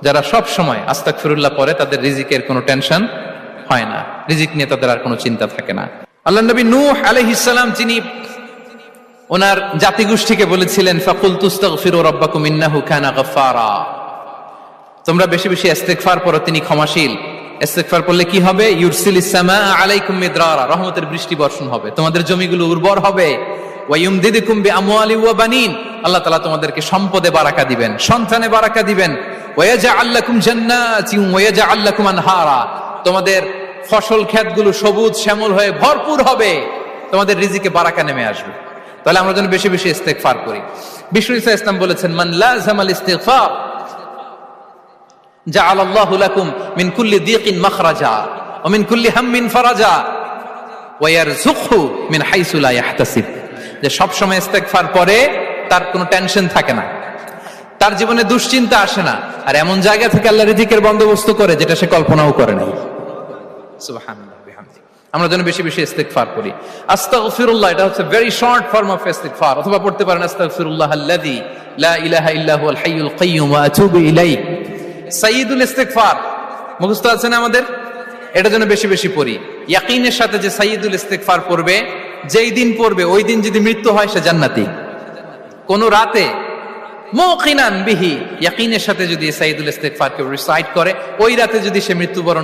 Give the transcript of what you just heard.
যারা সব সময় আস্তাগফিরুল্লাহ পড়ে তাদের রিজিকের কোনো টেনশন হয় না, রিজিক নিয়ে তাদের আর কোনো চিন্তা থাকে না। আল্লাহ নবী নূহ আলাইহিস সালাম যিনি ওনার জাতিগোষ্ঠীকে বলেছিলেন ফাকুলতু আস্তাগফিরু রাব্বাকুম ইন্নাহু কানা গাফফারা, তোমরা বেশি বেশি ইস্তেগফার পড়ো, তিনি ক্ষমাশীল। ইস্তেগফার পড়লে কি হবে? ইউরসিলিস সামাআ আলাইকুম মিদরারা, রহমতের বৃষ্টি বর্ষণ হবে, তোমাদের জমিগুলো উর্বর হবে। ওয়া ইউমদিদুকুম বিআমওয়ালি ওয়া বানিন, আল্লাহ তাআলা তোমাদেরকে সম্পদে বারাকা দিবেন, সন্তানে বারাকা দিবেন। ওয়া ইয়াজআল লাকুম জান্নাতিন ওয়া ইয়াজআল লাকুম আনহারা, তোমাদের ফসল ক্ষেতগুলো সবুজ শ্যামল হয়ে ভরপুর হবে, তোমাদের রিজিকে বারাকা নেমে আসবে। তাহলে আমরা যেন বেশি বেশি ইস্তেগফার করি। বিষ্ণু ঈসা ইসলাম বলেছেন মান লাযামাল ইস্তিগফার জাআলাল্লাহু লাকুম মিন কুল্লি দিকিন মাখরাজা ওয়া মিন কুল্লি হাম্মিন ফারাজা ওয়া ইয়ারযুকহু মিন হাইসু লা ইয়াহতাসিব, যে সব সময় ইস্তেগফার পড়ে তার কোনো টেনশন থাকে না, তার জীবনে দুশ্চিন্তা আসে না, আর এমন জায়গা থেকে আল্লাহ রিজিকের বন্দোবস্ত করে যেটা সে কল্পনাও করে নাই। সুবহানাল্লাহ বিহামদি। আমরা যেন বেশি বেশি ইস্তেগফার করি। আস্তাগফিরুল্লাহ, এটা হচ্ছে ভেরি শর্ট ফর্ম অফ ইস্তেগফার। অথবা পড়তে পারেন আস্তাগফিরুল্লাহ আল্লাযী লা ইলাহা ইল্লা হুয়াল হাইয়ুল কাইয়্যুম ওয়া আতুবু ইলাইহি। সাইয়্যিদুল ইস্তেগফার মুখস্থ আছে না আমাদের? এটা যেন বেশি বেশি পড়ি। ইয়াকিনের সাথে যে সাইয়্যিদুল ইস্তেগফার পড়বে, যেই দিন পড়বে ওই দিন যদি মৃত্যু হয় সে জান্নাতি। কোন রাতে মুকিনান বিহি, ইয়াকিনের সাথে যদি সাইয়্যিদুল ইস্তেগফারকে রিসাইট করে, ওই রাতে যদি সে মৃত্যুবরণ